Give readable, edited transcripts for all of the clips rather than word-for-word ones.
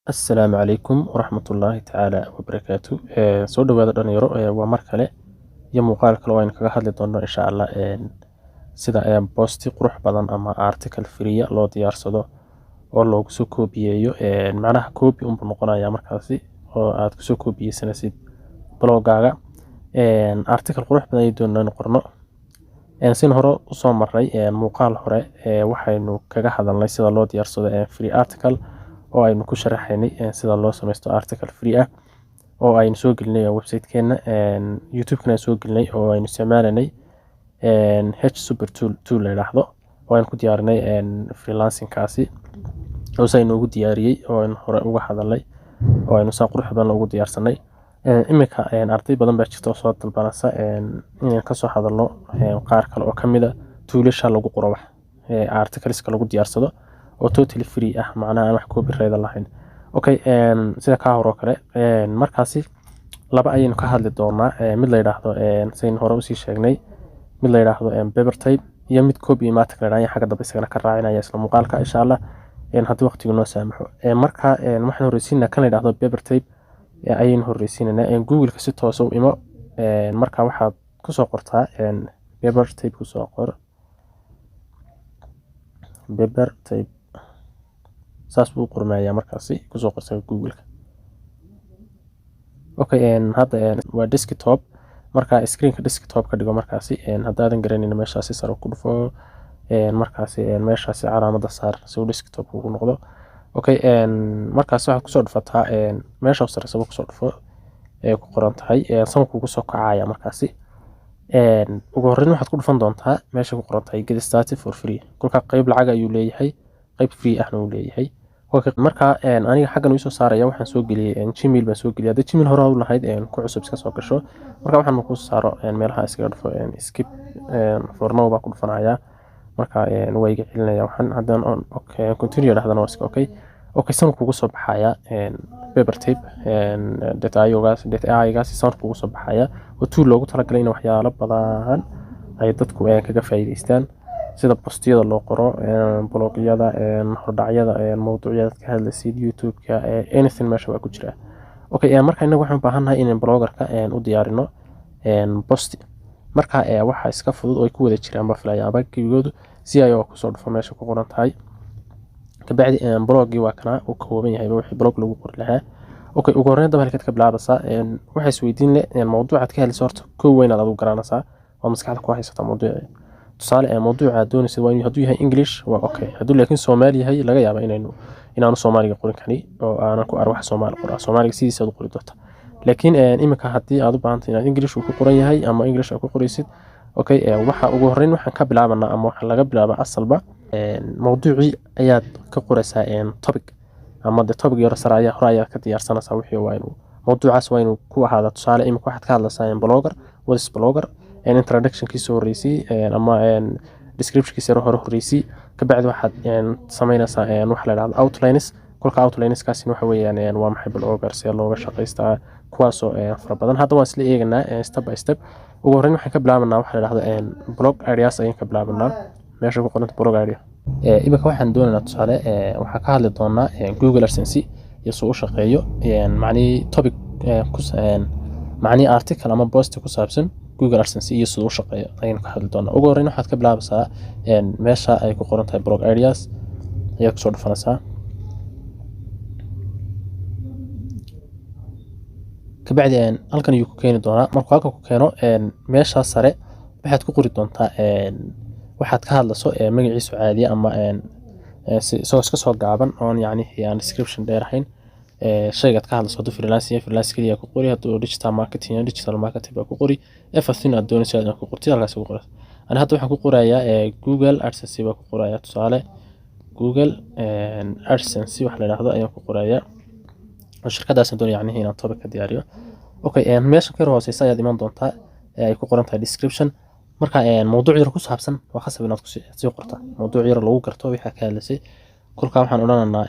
السلام عليكم ورحمة الله تعالى وبركاته soo dhawaada dhalinyaro waa mar kale iyo muuqaal kale oo aynu kaga hadli doono insha Allah sida post qurux badan ama article free loo diyaarsado oo loogu soo koobiyeeyo macnaha copy un buu noqonayaa markaasi oo aad ku soo koobiyeysanaysid blogaaga article qurux badan ay doonaan qorno sin hore u soo maray muuqaal hore waxaynu kaga hadalnay sida loo diyaarsado free article oo aynu ku sharaxaynay sida loo sameeyo article free ah oo aynu soo gelinay website-keena YouTube-kana soo gelinay oo aynu isticmaalanay H super tool la yiraahdo oo aynu ku diyaarinay freelancing kaasi oo saynu ugu diyaariyay oo aynu hore uga hadalnay oo aynu saa qurux badan ugu diyaarsanay imika arday badan baa jirta oo soo dalbanaysa in ka soo hadalno qaar kale oo kamid ah toolasha lagu qoro wax articleska lagu diyaarsado oo totally free ah macnaha wax copyright lahayn okay sida ka hor oo kale markaasi laba ayaynu ka hadli doonaa mid la yiraahdo sayn hore u sii sheegnay mid la yiraahdo paper type iyo mid copy matic la yiraahdo xagga dambe isagana ka raacinaya isla muuqaalka insha Allah haddii waqtigu noo saamaxo marka waxaan horeysiinaa kan la yiraahdo paper type ayaynu horeysiinaa Google-ka si toos ah u imo marka waxaad ku soo qortaa paper type ku soo qor paper type saas buu qormayaa markaasi ku soo qorsan Google-ka okay hadda waa desktop marka screen-ka desktop ka dhigo markaasi haddaadan garanayna meeshaasi sare ku dhufo markaasi meeshaasi calaamadda saar si uu desktop ugu noqdo okay markaasi waxaad ku soo dhufataa meesha sare soo ku soo dhufo ku qoran tahay sanku ku soo kacaya markaasi ugu horreyn waxaad ku dhufan doontaa meesha ku qoran tahay get started for free kulka qayb lacag ayuu leeyahay qayb free ahna uu leeyahay marka aniga xaggan u soo saaraya waxaan soo geliyay Gmail baan soo geliyay Gmail hore u lahayd ku cusub iska soo gasho marka waxaan ku saaro meelaha iska dhufo skip for now baa ku dhufanaya marka way iga celinaya waxaan hadan okay continue dhahdana waa okay san kugu soo baxaya paper tape data san kugu soo baxaya oo tool loogu talagalay in waxyaalo badan ay dadku kaga faa'iideystaan sida postiyada loo qoro blogyada hordhacyada mowduucyada ka hadlaysid YouTube-ka anything meesha waa ku jira okay marka inagu waxaan u baahanahay in blogger-ka u diyaarino post marka waxa iska fudud oo ay ku wada jiraan baflayaaba kibigoodu si ay ku soo dhufo meesha ku qoran tahay kabacdi bloggi waa kana uu kooban yahay wixii blog lagu qori lahaa okay ugu horreyn daba halka ka bilaabasa waxa isweydiin leh mowduucaad ka helayso horta koo weyn aad u garanaysaa oo maskaxda ku haysta mowduuca tusaale mowduuca doonaysid waa inuu hadduu yahay English waa okay hadduu laakiin Soomaali yahay laga yaabaa inaanu Soomaaliga qorin kani oo aanan ku arwax Soomaali qoraa Soomaaliga sidiisa u qori doonta laakiin imika haddii aad u baahantahay inaad English ku qoran yahay ama English ku qoraysid okay waxa ugu horreyn waxaan ka bilaabanaa ama waxa laga bilaabaa asalba mowduuci ayaad ka qoraysaa topic ama topic yar saraya hore ayaad ka diyaarsanaysaa wixii waa inuu mowduucaas waa inuu ku ahaado tusaale imika waxaad ka hadlaysaa blogger what is blogger introduction kiisa horeysay ama description-kiisa hore horeysay kabacdi waxaad sameynaysaa wax la yiraahdo outlines kulka outlines kaasina waxa weeyaan waa maxay blogger si looga shaqeystaa kuwaas oo fara badan hadda waan isla eegnaa step by step ugu horreyn waxaan ka bilaabanaa wax la yiraahdo blog ideas ayaan ka bilaabanaa meesha ku qoran blog idea imika waxaan doonaynaa tusaale waxaan ka hadli doonaa Google AdSense iyo soo shaqeeyo macni topic macni article ama post ku saabsan Google AdSense iyo soo shaqeeyo ayaan ka hadli doonaa ugu horreyn waxaad ka bilaabaysaa meesha ay ku qoran tahay blog ideas ayaad ku soo dhufanaysaa kabacdi halkan ayuu ku keeni doonaa markuu halkan ku keeno meesha sare waxaad ku qori doontaa waxaad ka hadlayso magaciisa caadi ama soo iska soo gaaban oo yani description dheer ahayn shaygaad ka hadlayso haduu freelance kaliya ku qori haduu digital marketing baa ku qori everything aad doonayso inaad ku qortid halkaas ku qori ana hadda waxaan ku qorayaa Google AdSense baa ku qorayaa tusaale Google AdSense wax la yiraahdo ayaan ku qorayaa shirkadaas doonaya inaan topic ka diyaariyo okay meesha ka hooseysa ayaad iman doontaa ay ku qoran tahay description marka mowduuc yar ku saabsan waa khasab inaad ku sii qortaa mowduuc yar lagu garto wixii ka hadlaysay kulka waxaan odhanaynaa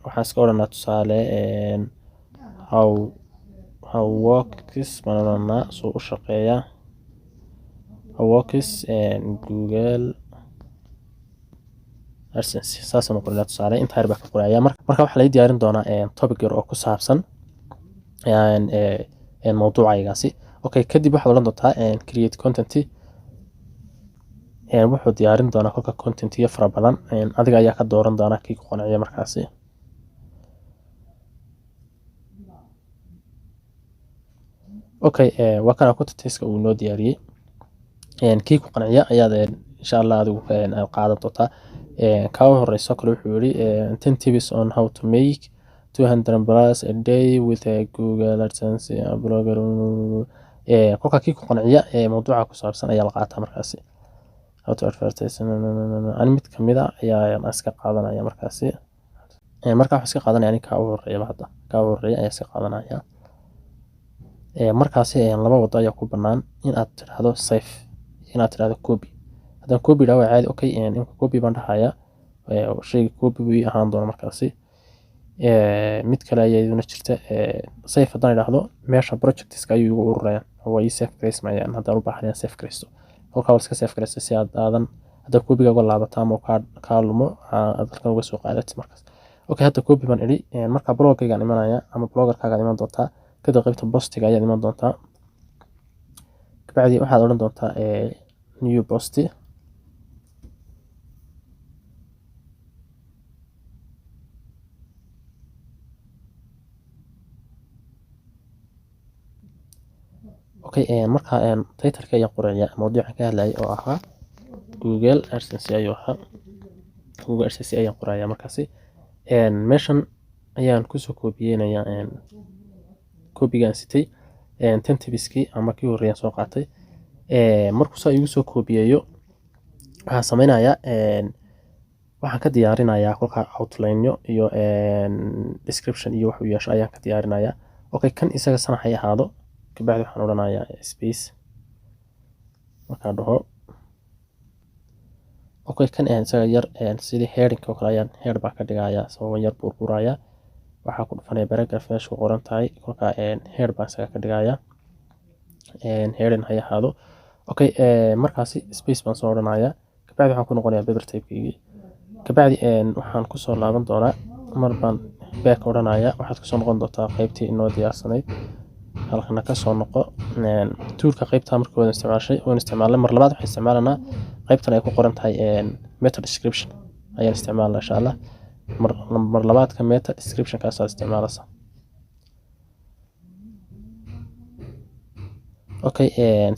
waxaan iska odhanaa tusaale how works manana soo u shaqeeya how works Google AdSense saasaan u qorayaa tusaale inta yar baa ka qorayaa marka waxa la diyaarin doonaa topic yar oo ku saabsan mawduucaygaasi okay kadib waxaad oran doontaa create content wuxuu diyaarin doonaa kolka content iyo fara badan adiga ayaa ka dooran doona kii ku qanciya markaasi okay waa kana content-ka uu noo diyaariyay kii ku qanciya ayaad insha Allah adigu qaadan doontaa ka horeyso kale wuxuu yiri 10 tips on how to make 200 plus a day with a Google AdSense blogger kolka kii ku qanciya mawduuca ku saabsan ayaa la qaataa markaasi how to advertise ani mid kamid ah ayaa iska qaadanaya markaasi marka wax iska qaadanaya ani ka horeeya hadda ka horeeya ayaa iska qaadanaya markaasi laba wado ayaa ku banaan in aad tiraahdo save in aad tiraahdo copy haddaan copy dhawa caadi okay in copy baan dhahayaa shayga copy buu ahaan doona markaasi mid kale ayaa iyaduna jirta save haddaan idhaahdo meesha projectska ayuu igu ururayaan oo ay save gareysmayaan haddaan u baahnayn save gareysto kolkaa wal iska save gareysto si aad aadan hadda copyga uga laabato ama ka lumo aad halkan uga soo qaadato markaas okay hadda copy baan idhi marka blogaygaan imanaya ama bloggerkaagaan iman doontaa kadib qaybta postiga ayaad iman doontaa kabacdi waxaad odhan doontaa new post okay marka title-ka ayaan qorayaa mawduucan ka hadlayay oo ahaa Google AdSense ayuu ahaa Google AdSense ayaan qorayaa markaasi meeshan ayaan kusoo koobiyeynayaa copygaan sitay 10 tipskii ama kii horeeyaan soo qaatay markuu saa igu soo koobiyeeyo waxaan sameynayaa waxaan ka diyaarinayaa kolka outline iyo description iyo wax uu yeesho ayaan ka diyaarinayaa okay kan isaga sanaxay ahaado kabacdi waxaan odhanayaa space markaan dhaho okay kan isaga yar sidii heading oo kale ayaan head baa ka dhigayaa sababo yar burburaya waxaa ku dhufanaya paragraph meesha ku qoran tahay kolka head baan isaga ka dhigayaa heading hay ahaado okay markaasi space baan soo odhanayaa kabacdi waxaan ku noqonayaa paper type-keygii kabacdi waxaan kusoo laaban doonaa mar baan back odhanayaa waxaad kusoo noqon doontaa qaybtii inoo diyaarsanayd halkana ka soo noqo toolka qaybta markii wada isticmaashay oo isticmaalay mar labaad waxaan isticmaalanaa qaybtan ay ku qoran tahay meta description ayaan isticmaalnaa insha Allah mar labaadka meta description kaas aad isticmaalaysaa okay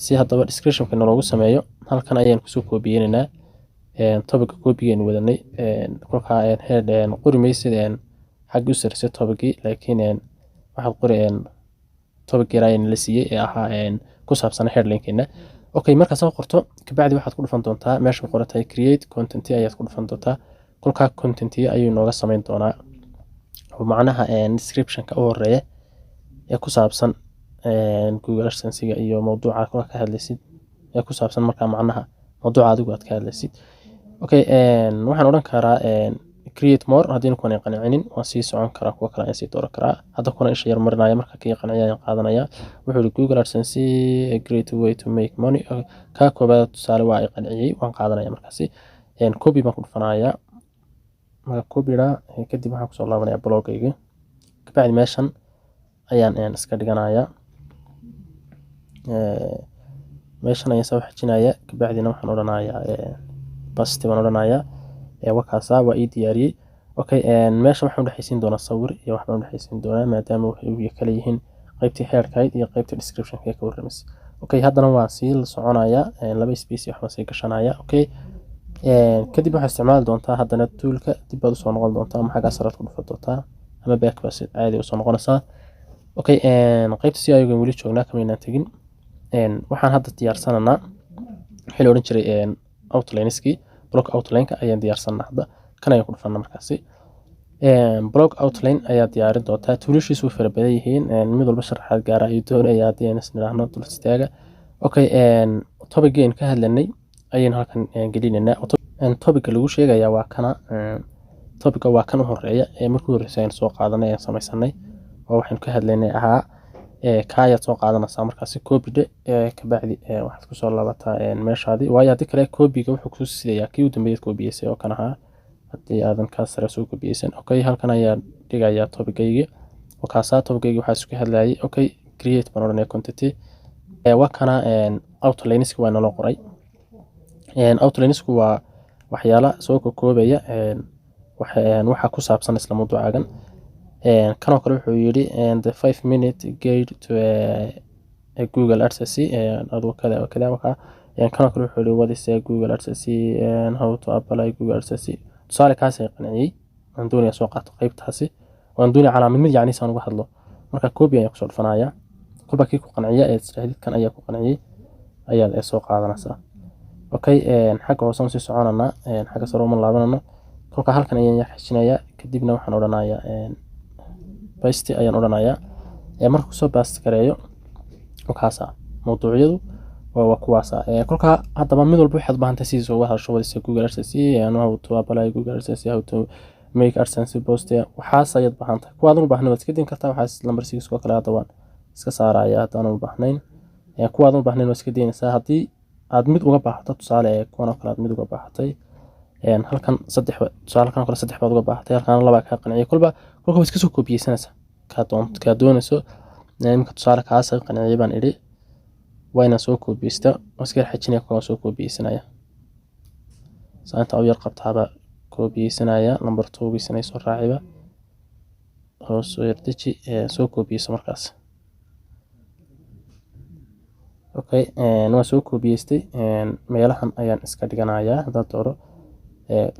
si haddaba description-ka loogu sameeyo halkan ayaan kusoo koobiyeynaynaa topic copy-gaan wadanay kolka head qori maysid xag u sarsay topic-gii laakiin waxaad qori topic yaraan la siiyay ee ahaa ku saabsan headline-keena okay marka soo qorto kabacdi waxaad ku dhufan doontaa meesha ku qoran tahay create content ayaad ku dhufan doontaa kolka content ayuu nooga sameyn doonaa oo macnaha description-ka u horeeya ee ku saabsan Google AdSense-ga iyo mawduuca ka hadlaysid ee ku saabsan marka macnaha mawduuca adigu aad ka hadlaysid okay waxaan odhan karaa create more haddii kuwan ay qancinin waan sii socon karaa kuwa kale aan sii dooran karaa hadda kuna isha yar marinaya marka kii qanciya ayaan qaadanaya wuxuu yiri Google AdSense a great way to make money ka koobaad tusaale waa ay qanciyay waan qaadanaya markaasi copy baan ku dhufanayaa marka copy-da kadib waxaan kusoo laabanayaa blog-gayga kabacdi meeshan ayaan iska dhiganayaa meeshan ayaan soo xajinayaa kabacdina waxaan odhanayaa post baan odhanayaa wakaasa waa ii diyaariyay okay meesha waxaan u dhaxaysiin doonaa sawir iyo waxaan u dhaxaysiin doonaa maadaama waxay kala yihiin qaybtii headline iyo qaybtii description-ka ka warramaysa okay haddana waan sii soconayaa laba space waxaan sii gashanayaa okay kadib waxaad isticmaali doontaa haddana toolka dib baad usoo noqon doontaa ama xagga sare ku dhufan doontaa ama back baa si caadi usoo noqonaysaa okay qaybta si ayagu weli joognaa kamaynaan tegin waxaan hadda diyaarsananaa wixii la odhan jiray outline-skii block outline-ka ayaan diyaarsanaa hadda kan ayaan ku dhufanaa markaasi block outline ayaa diyaarin doontaa tuulashiisu way fara badan yihiin mid walba sharaxaad gaara ayuu doonayaa haddii aynu isnidhaahno dul istaaga okay topic-geen ka hadlanay ayaynu halkan gelinaynaa topic-ga lagu sheegayaa waa kana topic-ga waa kan u horeeya markii horreysay ayaan soo qaadanay ayaan samaysanay oo waxaynu ka hadlaynay ahaa ka ayaad soo qaadanaysaa markaasi copy-da kabacdi waxaad kusoo laabataa meeshaadii waayo haddii kale copy-ga wuxuu kusoo sidayaa kii u dambeeyay copy-yeysay oo kan ahaa haddii aadan kaa sare soo kobiyeysan. Okay, halkan ayaan dhigayaa topicayga. Wakaasaa topicayga waxaa isku hadlayay. Okay, create baan odhanaya quantity. Waa kana outlineska waa naloo qoray. Outlinesku waa waxyaala soo koobaya waxa ku saabsan isla mawduucaagan. Kanoo kale wuxuu yidhi the 5-minute guide to a Google AdSense adoo kada kanoo kale wuxuu yidhi what is a Google AdSense and how to apply Google AdSense. tusaale kaas ay qanciyay aan doonaya soo qaato qaybtaasi waan doonaya calaamad yacni saan uga hadlo marka copy ayaan kusoo dhufanayaa kolba kii ku qanciya ee saxiixdkan ayaa ku qanciyay ayaa soo qaadanaysaa. Okay, xagga hoose sii soconana xagga sare uma laabanana kolka halkan ayaan yaxshinayaa kadibna waxaan odhanayaa paste ayaan odhanayaa markuu soo paste gareeyo wakaasa mawduucyadu waa kuwaasa kolka hadaba mid walba waxaad baahantahay sidii uga hadasho wadisa Google AdSense and how to apply Google AdSense, how to make AdSense post waxaas ayaad baahantahay kuwaadan u baahnayn waad iska din kartaa waxaas number 6 oo kale hadda waan iska saaraya haddaan u baahnayn kuwaadan u baahnayn waad iska dinaysaa haddii aad mid uga baahato tusaale kuwan oo kale aad mid uga baahatay halkan saddex tusaale kan kale saddex baad uga baahatay halkan laba ka qanciyo kolba waad iska soo koobiyeysanaysaa ka doonayso imka tusaale kaas qanciyo baan idhi wayna soo koobiyeysta iska xajinaya kuwa soo koobiyeysanaya saanta u yar qabtaaba koobiyeysanaya number 2 giisana soo raaciba hoos soo yardaji soo koobiyeyso markaas. Okay, waa soo koobiyeystay meelahan ayaan iska dhiganayaa hadda dooro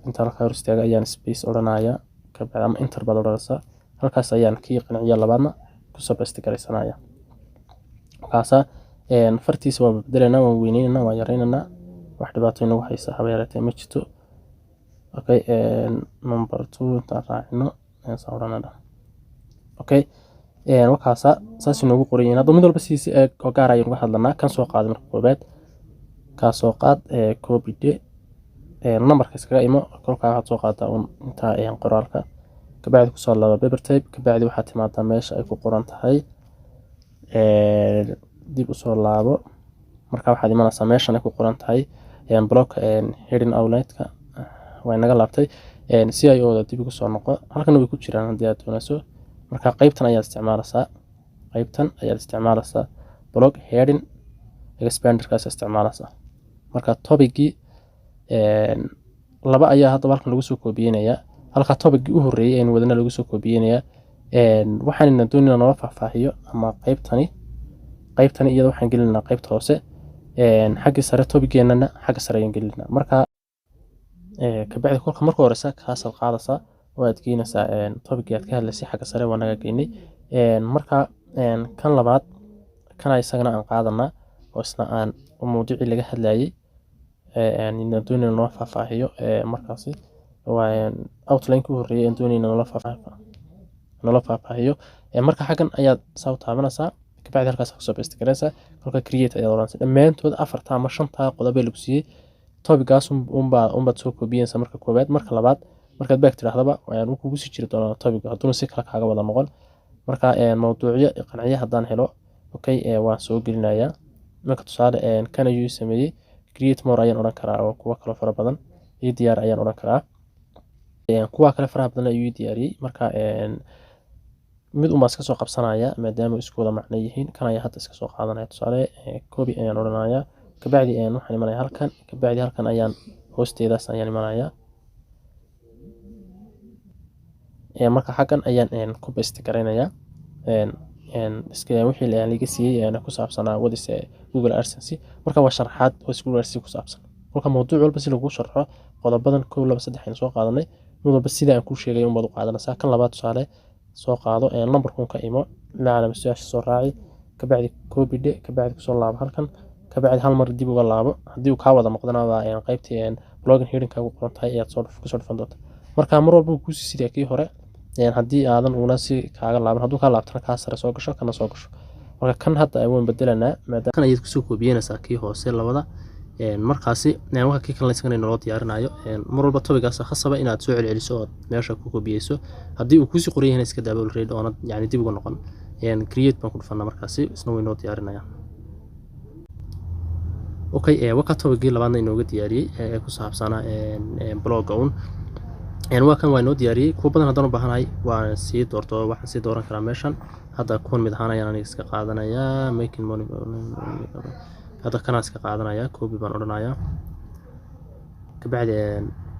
inta la hor istaaga ayaan space odhanayaa ka bacda ama enter bad odhanaysaa halkaas ayaan kii qanciyo labaadna ku soo paste gareysanaya. Kaasa fartiisa waa bedelanaa waan weyneynaa waan yareynaynaa wax dhibaato inagu haysa haba yaratee ma jirto. Okay, number 2 inta raacino soo odhanada. Okay, wakaasa saas inoogu qorayn hadda mid walba si oo gaar ah ayaan uga hadlanaa kan soo qaad marka koobaad ka soo qaad copy de numberka iskaga imo kolka waxaad soo qaadaa inta qoraalka ka bacdi ku soo laaba paper type ka bacdi waxaad timaadaa meesha ay ku qoran tahay dib u soo laabo marka waxaad imanaysaa meeshan ay ku qoran tahay block heading outline-ka way naga laabtay si ay oo dib ugu soo noqo halkan way ku jiraan haddii aad doonayso marka qaybtan ayaad isticmaalaysaa block heading expanderkaas isticmaalaysaa marka topicii laba ayaa hadda halkan lagu soo koobiyeenaya halka topicii u horeeyay in wadana lagu soo koobiyeenaya waxaan doonaynaa noo faahfaahiyo ama qaybtani iyada waxaan gelinaa qaybta hoose xagga sare topiceenana xagga sare ayaan gelinaa marka ka bacdi kolka marka horeysa kaas qaadaysa oo aad geynaysaa topicii aad ka hadlaysay xagga sare waa naga geynay marka kan labaad kana isagana aan qaadanaa oo isna aan mawduucii laga hadlayay doonayna noo faahfaahiyo markaasi waa outline ku horeeyay doonayna noo faahfaahiyo marka xagan ayaad soo taabanaysaa ka bacdi halkaas ku soo paste gareysaa kolka create ayaad oranaysaa dhammaantood 4 ama 5 qodob ay lagu siiyay topicaas baad soo koobiyeysaa marka koobaad marka labaad markaad back tirahdaba waan kugu sii jiri doonaa topic hadduu si kala kaaga wada noqon marka mawduucyo qanciya haddaan helo okay waan soo gelinayaa marka tusaale kan ayuu sameeyay create more ayaan oran karaa oo kuwa kale fara badan iyo diyaar ayaan oran karaa kuwa kale fara badan ayuu diyaariyay marka mid uma iska soo qabsanaya maadaama isku wada macno yihiin kan ayaa hadda iska soo qaadanaya tusaale copy ayaan oranayaa ka bacdi waxaan imanayaa halkan ka bacdi halkan ayaan hoosteedaas ayaan imanayaa marka xagan ayaan ku paste gareynayaa iska wixii la liga siiyay ku saabsanaa wadisa Google AdSense marka waa sharaxaad oo Google AdSense ku saabsan kolka mawduuc walba si lagu sharxo qodobadan 1 2 3 ayaan soo qaadanay mid walba sida aan ku sheegay baad u qaadanaysaa kan labaad tusaale soo qaado numberkun ka imo la calaamad su'aasha soo raaci ka bacdi copy de ka bacdi ku soo laabo halkan ka bacdi hal mar dib uga laabo haddii uu ka wada noqdana waa qaybtii blogging heading ka ugu qoran tahay ayaad soo dhufan doontaa marka mar walba ku sii sidii kii hore haddii aadan una si kaaga laaban hadduu ka laabtana ka sare soo gasho kana soo gasho marka kan hadda ayaan bedelanaa maadaama kan ayaad ku soo koobiyeenaysaa kii hoose labada markaasi waxa kii kale isagana noo diyaarinayo mar walba topicaas khasaba inaad soo celceliso oo meesha ku koobiyeyso haddii uu ku sii qoran yahay iska daabul read oo yani dib uga noqon create baan ku dhufanaa markaasi isna way noo diyaarinayaan. Okay, waka topicii labaadna inooga diyaariyay ku saabsanaa blogga waa kan waa inoo diyaariyey kuwa badan haddaan u baahanahay waan sii doorto waxaan sii dooran karaa meeshan hadda kuwan mid ahaan ayaan aniga iska qaadanayaa making money hadda kanaan iska qaadanayaa copy baan odhanayaa kabacdi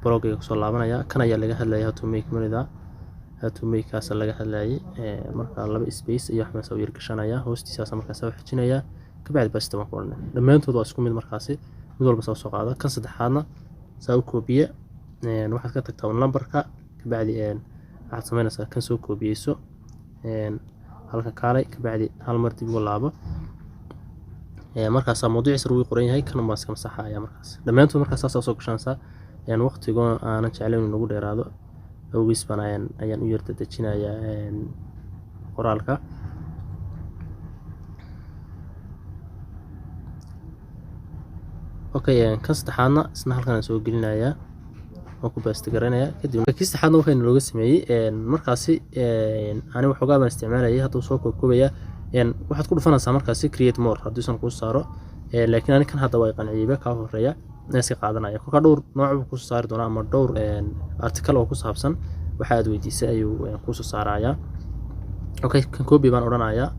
blogayga kusoo laabanaya kan ayaa laga hadlaya how to make money-da how to make kaas laga hadlayay marka laba space iyo wax meesha u yar gashanaya hoostiisaas markaas soo xijinaya kabacdi basta waan ku odhanay dhammaantood waa isku mid markaasi mid walba soo qaado kan saddexaadna saa u koobiye waxaad ka tagtaa numberka kabacdi waxaad samaynaysaa kan soo koobiyeyso halka kaalay kabacdi hal mar dib ugu laabo markaas mawduuciisa uu qoran yahay kan ma iska masaxaya markaas dhammaantood markaas saas soo gashanaysaa waqtiga aanan jeclayn inuu ugu dheeraado awgiis baan ayaan u yar dadajinayaa qoraalka okay kan saddexaadna isna halkan aan soo gelinayaa oo ku baasto garanaya kadib kii saddexaadna waxayna looga sameeyay markaasi ani waxoogaa baan isticmaalayay hadda soo koobaya waxaad ku dhufanaysaa markaasi create more haddii san ku saaro laakiin ani kan hadda way qanciyay ka horeeya iska qaadanaya kolka dhowr nooc ku saari doona ama dhowr article oo ku saabsan waxa aad weydiisay ayuu ku soo saaraya okay kan copy baan odhanayaa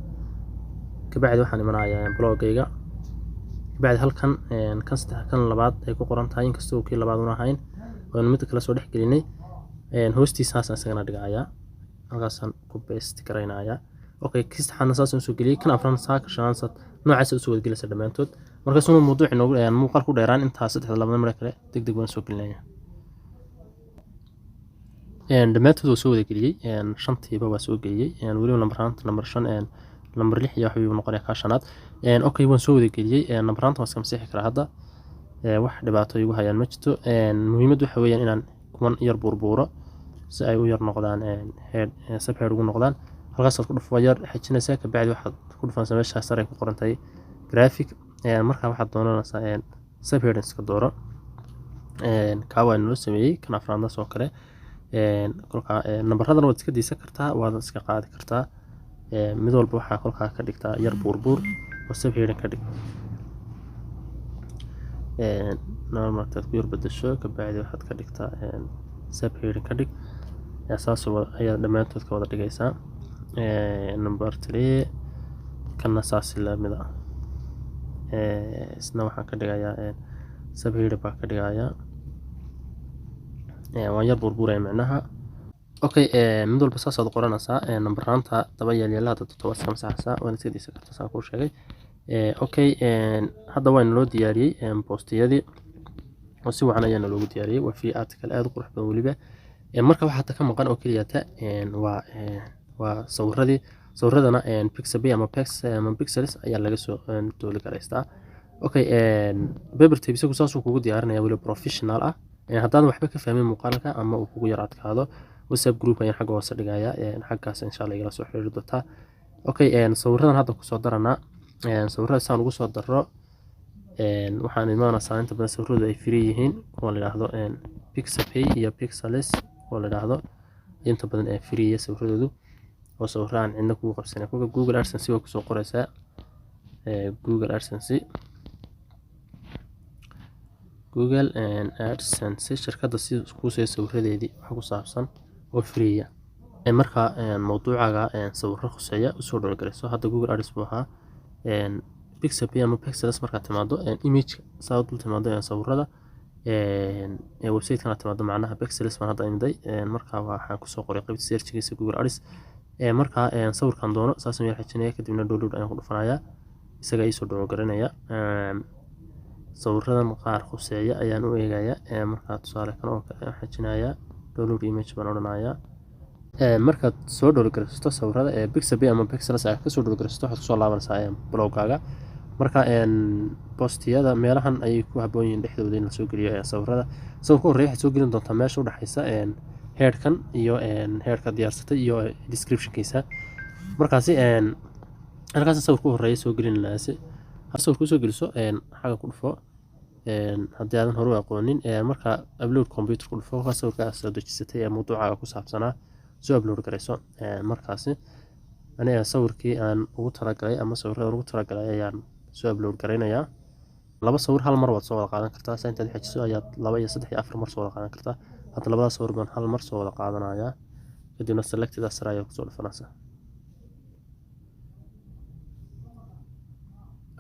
kabacdi waxaan imanayaa blogayga kabacdi halkan kan labaad ay ku qoran tahay inkastoo kii labaad una ahayn oo mid kale soo dhex gelinay hoostiisaas isagana dhigayaa halkaasaan ku paste garaynayaa okay kii saxana saas soo geliyay kan afran saaka shanaad noocaas soo wada gelaysa dhamaantood markaas uu mawduuc inoogu muuqaal ku dheeraan inta saddex laba mar kale degdeg waan soo gelinayaa dhamaantood soo wada geliyay shantiiba waa soo geliyay waliba number 5 number 6 iyo waxa uu noqonayaa ka shanaad okay waan soo wada geliyay numberanta waa iska masixi karaa hadda wax dhibaato igu hayaan ma jirto muhiimadu waxa weeyaan inaan kuman yar burbuuro si ay u yar noqdaan head subhead ugu noqdaan halkaas aad ku dhufo yar xijinaysaa kabacdi waxaad ku dhufanaysaa meesha sare ku qoran tahay graphic marka waxaad doonanaysaa subhead iska dooro ka waa inoo sameeyay kan afraadna soo kale kolka numberradan waad iska diisan kartaa waad iska qaadi kartaa mid walba waxa kolka ka dhigtaa yar burbur oo subhead ka dhig normal taad ku yar bedesho kabacdi waxaad ka dhigtaa subhead ka dhig asaas ayaa dhamaantood ka wada dhigaysaa number 3 kana saas la mid ah isna waxaan ka dhigayaa subhead baa ka dhigayaa waan yar burburay macnaha okay mid walba saas aad qoranaysaa numberanta daba yeelada todoba iska masaxaysaa waan iska diisan kartaa saan ku sheegay okay hadda waan loo diyaariyay postiyadii oo si wacan ayaan loogu diyaariyay waa free article aad u qurux badan waliba marka waxa ka maqan oo kaliya waa sawirradana pixabay ama pixels ayaa laga soo dooli karaystaa okay paper tape isagu saas uu kugu diyaarinaya wali professional ah haddaan waxba ka fahmin muuqaalka ama uu kugu yar adkaado WhatsApp group ayaan xagga hoose dhigayaa xaggaas insha Allah igala soo xiriiri doontaa okay sawirradan hadda ku soo daranaa sawirrada saan ugu soo daro waxaan imaanaysaa inta badan sawirradu ay free yihiin oo la yiraahdo pixabay iyo pixels oo la yiraahdo inta badan ay free sawirradoodu oo sawirraan cidna kugu qabsanay kuwa Google AdSense oo ku soo qoraysaa Google AdSense shirkadda si ku soo sawirradeedii wax ku saabsan oo free marka mawduucaga sawirro khuseeya u soo dhawrgarayso hadda Google AdSense buu ahaa pixabay ama pixels marka timaado image saad u timaado sawirrada website-kana timaado macnaha pixels baan hadda imday marka waxaan ku soo qoray qaybta search-giisa Google AdSense marka sawirkan doono saas ayaan xijinaya kadibna download ayaan ku dhufanayaa isaga ay soo dhawrgaranaya sawirradan qaar khuseeya ayaan u eegayaa marka tusaale kan oo xijinaya download image baan odhanayaa markaad soo dhawrgaraysto sawirrada pixabay ama pixels aad ka soo dhawrgaraysto waxaad soo laabanaysaa blogaaga marka postiyada meelahan ay ku haboon yihiin dhexdooda in la soo geliyo sawirrada sawirka horeeya waxaad soo gelin doontaa meesha u dhaxaysa headkan iyo headka diyaarsatay iyo description-kiisa markaasi halkaas sawirka horeeya soo gelinaysa sawirku soo geliso xaga ku dhufo haddii aadan hore u aqoonin marka upload computer ku dhufo ka sawirka soo dejisatay mawduuca ku saabsanaa soo upload garayso markaasi aniga sawirkii aan ugu talagalay ama sawirrada ugu talagalay ayaan soo upload garaynayaa laba sawir hal mar waad soo wada qaadan kartaa intaad xajiso ayaad 2 iyo 3 iyo 4 mar soo wada qaadan kartaa hadda labadaas sawir baan hal mar soo wada qaadanayaa kadibna selected sare ayaa kusoo dhufanaysaa.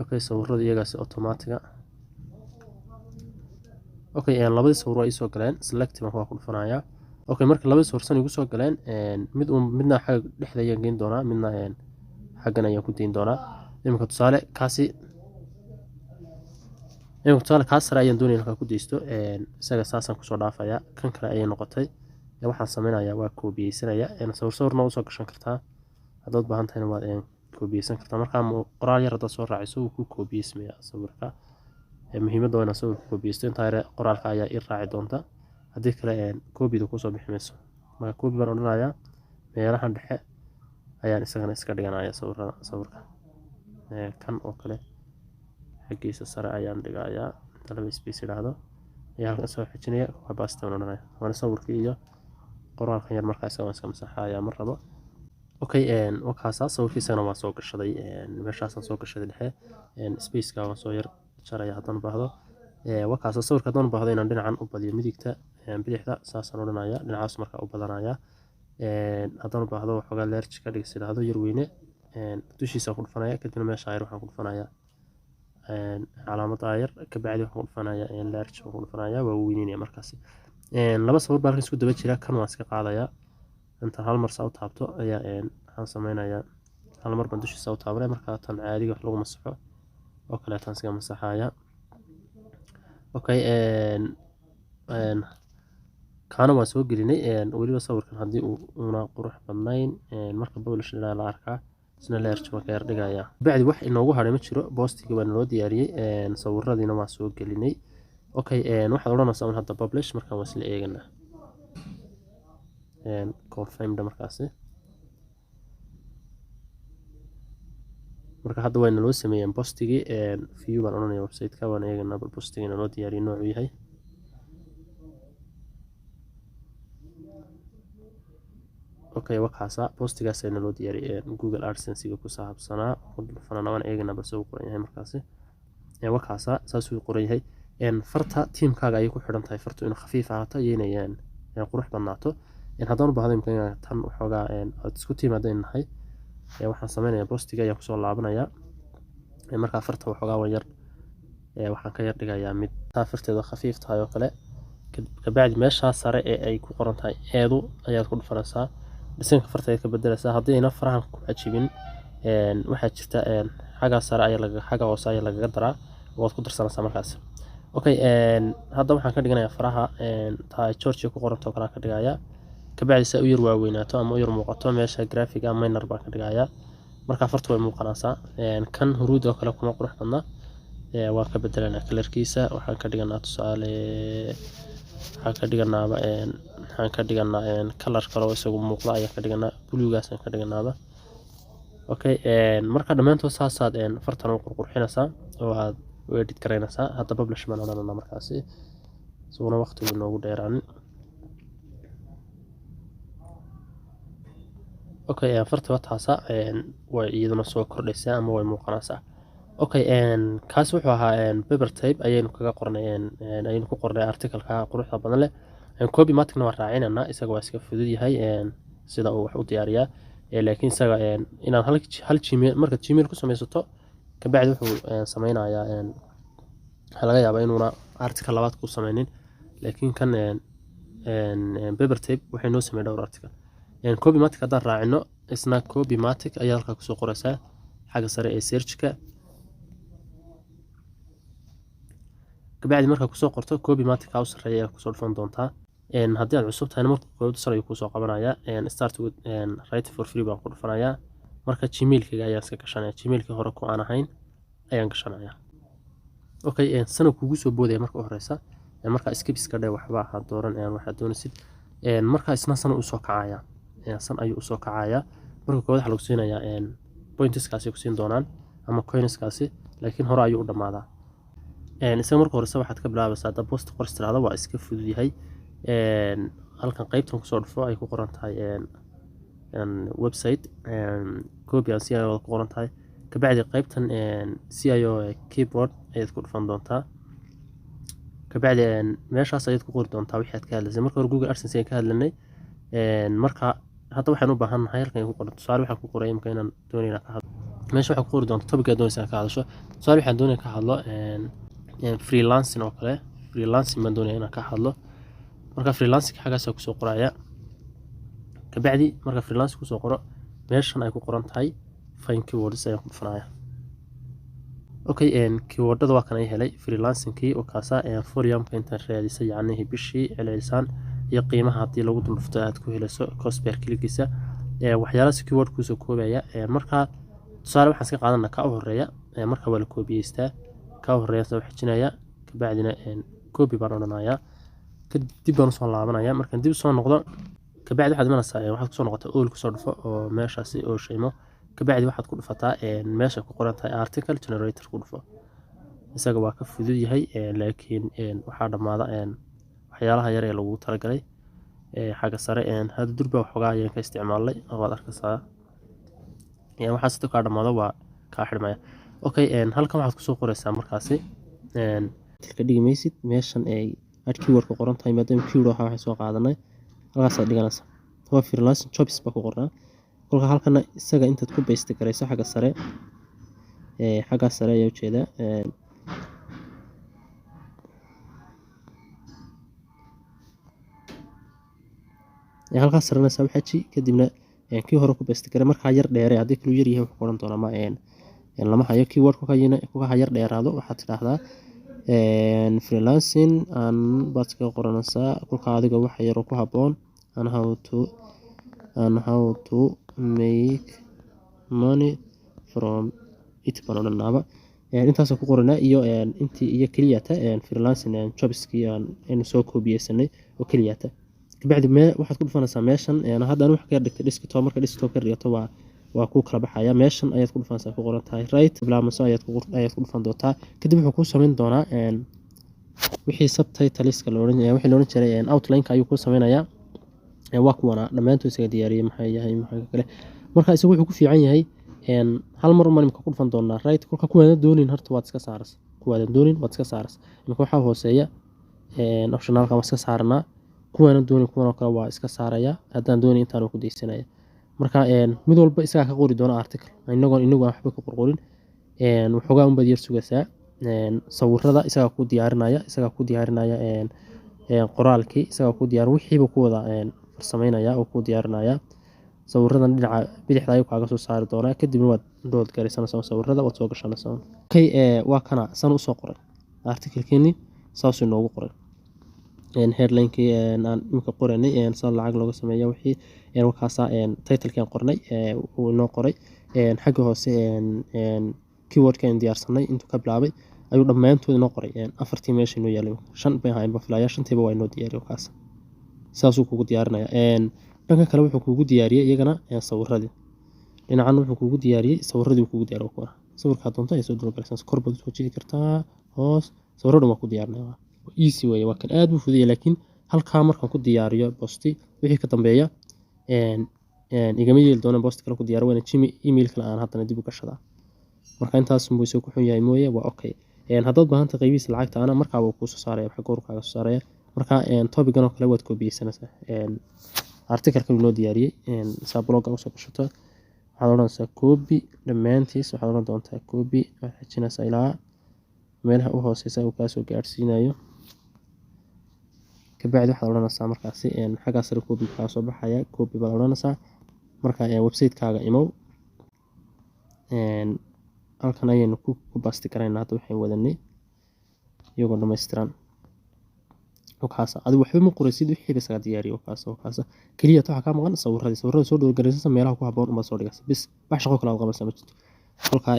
okay sawirada iyagaasi automatic okay labadii sawir waa isoo galeen select baan ku dhufanayaa. okay marka labadii sawir san igu soo galeen midna xagga dhexda ayaan geyn doonaa midna xaggan ayaan ku deyn doonaa. imika tusaale kaas sare ayaan doonaya inaan ku deysto isaga saasaan kusoo dhaafayaa. kan kale ayay noqotay waxaan sameynayaa waa koobiyeysanaya sawirna usoo gashan kartaa haddaad baahan tahayna waad koobiyeysan kartaa. markaa qoraal yar haddaad soo raaciso wuu ku koobiyeysmaya sawirka. muhiimadda waa inaad sawirka koobiyeysto intaa yare qoraalka ayaa ii raaci doonta haddii kale koobida kusoo bixi mayso. marka koobi baan odhanayaa meelahan dhexe ayaan isagana iska dhiganaya sawirka kan oo kale xaggiisa sare ayaan dhigayaa inta laba space idhaahdo ayaa halkan soo xijinaya capacity baan odhanaya waana sawirkii iyo qoraalkan yar markaa isaga waan iska masaxaya mar rabo. okay wakaasa sawirkiisana waan soo gashaday meeshaasaan soo gashaday dhexe spaceka waan soo yar jaraya haddaan baahdo. wakaasa sawirka haddaan baahdo inaan dhinacan u badiyo midigta bidixda saasaan odhanaya dhinacaas markaa u badanaya. haddaan baahdo waxoogaa large ka dhigis idhaahdo yar weyne dushiisaan ku dhufanaya kadibna meesha ayar waxaan ku dhufanaya calaamada ayar kabacdi waxaan ku dhufanaya large waan ku dhufanaya waa weynenaya markaasi. laba sawir baa halkan isku daba jira kan waan iska qaadaya intaan hal mar saa u taabto ayaa waxaan sameynayaa hal mar baan dushiisa u taabanaya markaa tan caadiga wax lagu masaxo oo kale tan iska masaxaya. okay kaana waan soo gelinay weliba sawirkan haddii uuna qurux badnayn marka publish la arkaa isna large waan ka yar dhigayaa. bacdi wax inoogu hadhay ma jiro boostigii baa naloo diyaariyey sawiradiina waan soo gelinay. okay waxaad odhanaysaa un hadda publish markaan waa isla eeganaa confirmed markaasi. marka hadda wayna loo sameeyeen postigii view baan odhanaya website-ka waan eeganaa bal postigii naloo diyaariyey noocuu yahay. okay wakaasa postigaas ayna loo diyaariyey Google AdSense-ga ku saabsanaa fanana waan eeganaa bal soo qoran yahay markaasi. wakaasa saasuu qoran yahay farta tiimkaaga ayay ku xidhan tahay fartu inuu khafiif ahaato iyo inay qurux badnaato. haddaan u baahdo imkaan tan waxoogaa aad isku tiimaadayn nahay waxaan sameynayaa postiga ayaan kusoo laabanayaa markaa farta waxoogaa waan yar waxaan ka yar dhigayaa mid farteeda khafiif tahay oo kale. kabacdi meeshaa sare ee ay ku qoran tahay eedu ayaad ku dhufanaysaa dhisanka farta ayaad ka bedelaysaa. haddii ayna farahan ku cajibin waxaa jirta xagga sare xagga hoose ayaa lagaga daraa waad ku darsanaysaa markaas. okay hadda waxaan ka dhiganayaa faraha tahay Georgia ku qoranta oo kale ka dhigayaa kabacdi saa u yar waaweynaato ama u yar muuqato meesha graphic ama minor baan ka dhigayaa markaa fartu way muuqanaysaa. kan huruud oo kale kuma qurux badna waan ka bedelanaa kalarkiisa waxaan ka dhiganaa tusaale waxaan ka dhiganaa kalar kale oo isagu muuqda ayaan ka dhiganaa buluugaasaan ka dhiganaaba. okay marka dhammaantood saasaad fartan u qurxinaysaa oo aad u edit garaynaysaa. hadda publish baan odhananaa markaasi isaguna waqtigu inoogu dheeraanin. okay farta wataasa way iyaduna soo kordhaysaa ama way muuqanaysaa. okay kaas wuxuu ahaa paper tape ayaynu kaga qornay ayaynu ku qornay article-ka quruxda badan leh. copy maticna waan raacinanaa isaga waa iska fudud yahay sida uu wax u diyaariyaa laakiin isaga inaad hal gmail marka gmail ku samaysato kabacdi wuxuu sameynayaa waxa laga yaabaa inuuna article labaad ku sameynin laakiin kan paper tape waxay noo sameeyay dhowr article. copy matic haddaan raacino isna copy matic ayaa halkaa kusoo qoraysaa xagga sare ee search-ka. kabacdi markaa kusoo qorto copy matic u sarreeya ayaa kusoo dhufan doontaa. haddii aad cusub tahayna marka koobad sare ayuu kusoo qabanayaa start with write for free baan ku dhufanayaa marka gmail-kayga ayaan iska gashanaya gmail-kii hore ku aan ahayn ayaan gashanayaa. okay sana kugu soo boodaya marka u horeysa markaa skip iska dhe waxba ha dooran waxaad doonaysid markaa isna sana usoo kacaya san ayuu usoo kacaya marka koobad waxa lagu siinayaa pointeskaasi ku siin doonaan ama coinskaasi laakiin hore ayuu u dhammaadaa. isaga marka horeysa waxaad ka bilaabaysaa hadda post qoris tiraahdo waa iska fudud yahay halkan qaybtan kusoo dhufo ay ku qoran tahay website copy and CIO ku qoran tahay kabacdi qaybtan CIO keyboard ayaad ku dhufan doontaa kabacdi meeshaas ayaad ku qori doontaa wixii aad ka hadlaysay marka hore Google AdSense ayaan ka hadlanay marka hadda waxaan u baahanahay halkan ku qoran tusaale waxaan ku qoray imka inaan doonayna ka hadlo meesha waxaa ku qori doontaa topic aad doonaysaa ka hadasho tusaale waxaan doonaya ka hadlo freelancing oo kale freelancing baan doonaya inaan ka hadlo marka freelancing xagaas ku soo qoraya kabacdi marka freelancing ku soo qoro meeshan ay ku qoran tahay find keywords ayaan ku dhufanaya okay keywordada waa kan ay helay freelancing kii oo kaasa forum-ka inta raadisay yacni bishii celcelisaan iyo qiimaha hadii lagu dulfto aad ku helayso cost per click-isa waxyaalaha keyword ku soo koobaya marka tusaale waxaan iska qaadanaa ka horeeya marka waa la koobiyeystaa ka horeeya soo xijinaya kabacdina copy baan odhanayaa kadib baan soo laabanaya markaan dib soo noqdo kabacdi waxaad imanaysaa waxaad ku soo noqotaa all ku soo dhufo oo meeshaasi oo shaymo kabacdi waxaad ku dhufataa meesha ku qoran tahay article generator ku dhufo isaga waa ka fudud yahay laakiin waxaa dhamaada waxyaalaha yar ee lagu talagalay xagga sare hadda durba waxoogaa ayaan ka isticmaalay waad arkaysaa waxaa sidoo kale dhamaado waa ka xirmaya okay halkan waxaad ku soo qoraysaa markaasi ka dhigmaysid meeshan ay aad keyword ku qoran tahay maadaama keyword waxaan soo qaadanay halkaas aad dhiganaysaa waa freelancing jobs baa ku qornaa kolka halkana isaga intaad ku paste garayso xagga sare ayaa ujeeda halkaas sarena soo xaji kadibna kii hore ku paste garay marka yar dheere hadii kale yar yahay wax qoran doona ma lama hayo keyword ku yar dheeraado waxaad tidhaahdaa freelancing aan baad ka qoranaysaa kolka adiga wax yar ku haboon and how to make money from it bananaaba intaas ku qoranaa iyo intii iyo keliyata freelancing jobskii aan soo koobiyeysanay oo keliyata kabacdi waxaad ku dhufanaysaa meeshan hadda wax ka dhigtay desktop marka desktop ka dhigato waa ku kala baxaya meeshan ayaad ku dhufanaysaa ku qoran tahay right blamaso ayaad ku dhufan doontaa kadib wuxuu ku sameyn doonaa wixii subtitleska wixii loo oran jiray outline-ka ayuu ku sameynayaa waa kuwana dhamaantood isaga diyaariyay maxay yahay maxay kale marka isagu wuxuu ku fiican yahay hal mar marka ku dhufan doonaa right kulka kuwada doonin horta waad iska saaras kuwada doonin waad iska saaras marka waxa hooseeya optionalka waa iska saarnaa kuwana doonin kuwana kale waa iska saaraya hadaan doonin intaan ku deysanaya marka mid walba isaga ka qori doona article inagu waxba ku qorqorin waxoogaa un bad yar sugaysaa sawirada isaga ku diyaarinaya qoraalkii isaga ku diyaar wixiiba ku wada farsameynaya oo ku diyaarinaya sawiradan dhinaca bidixda ayuu kaaga soo saari doonaa kadibna waad dood garaysanaysaa sawirada waad soo gashanaysaa okay waa kana san u soo qoray article-keeni saas inoogu qoray headline-kii aan imka qoranay sida lacag looga sameeyo wixii wakaasa title-kan qornay uu inoo qoray xagga hoose keyword-kan diyaarsanay intuu ka bilaabay ayuu dhamaantood inoo qoray afartii meesha inoo yaalay 5 bay ahayn bafilaya 5tiiba waa inoo diyaariyay wakaas saasuu kugu diyaarinaya dhanka kale wuxuu kugu diyaariyay iyagana sawiradii dhinacan wuxuu kugu diyaariyay sawiradii kugu diyaariyay kuwa sawirka doonta ay soo dulgaraysan kor baad soo jidi kartaa hoos sawirada waa ku diyaarinaya easy way waa kan aad u fudud laakiin halka markaan ku diyaariyo posti wixii ka dambeeya igama yeeli doona post kale ku diyaar wayna email kale aan hadana dib u gashadaa marka intaas uu soo ku xun yahay mooye waa okay haddaad baahanta qaybiisa lacagta ana markaa uu ku soo saaraya waxa goorkaaga soo saaraya marka topic-gan oo kale waad koobiyeysanaysaa article-kan loo diyaariyay saa blog u soo gashato waxaad oranaysaa copy dhamaantiis waxaad oran doontaa copy waxaad xijinaysaa ilaa meelaha u hooseysa uu ka soo gaarsiinayo kabacdi waxaad oranaysaa markaasi xagga sare copy ka soo baxaya copy baad oranaysaa marka website-kaaga imow halkan ayaynu ku basti karaynaa hadda waxaan wadanay iyagoo dhammaystiran wakaas adigu waxba ma qoraysid wixii isaga diyaariyo wakaas kaliya waxa ka maqan sawirada soo dhowrgaraysa meelaha ku haboon uma soo dhigaysa bis wax shaqo kale qabanaysa ma jirto halka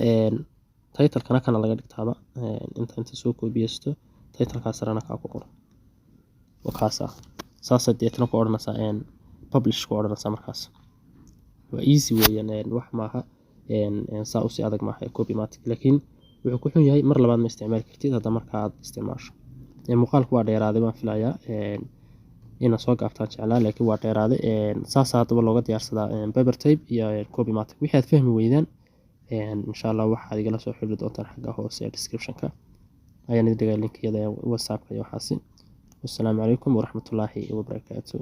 title-kana laga dhigtaaba inta soo koobiyeysto title-ka sarana ka ku qoran wakaas saas deetana ku oranaysaa publish ku oranaysaa markaas waa easy weeyaan wax maaha saa u si adag maaha copymatic laakiin wuxuu ku xun yahay mar labaad ma isticmaali kartid hadda marka aad isticmaasho muuqaalku waa dheeraaday baan filayaa ina soo gaabtaan jeclaa laakiin waa dheeraaday saas hadaba looga diyaarsadaa paper tape iyo copymatic wixii aad fahmi weydaan insha Allah waxaad igala soo xiriiri doontaan xagga hoose description-ka ayaan idin dhigaa linkiyada WhatsApp iyo waxaasi. Wassalaamu calaykum waraxmatullaahi wabarakaatuh.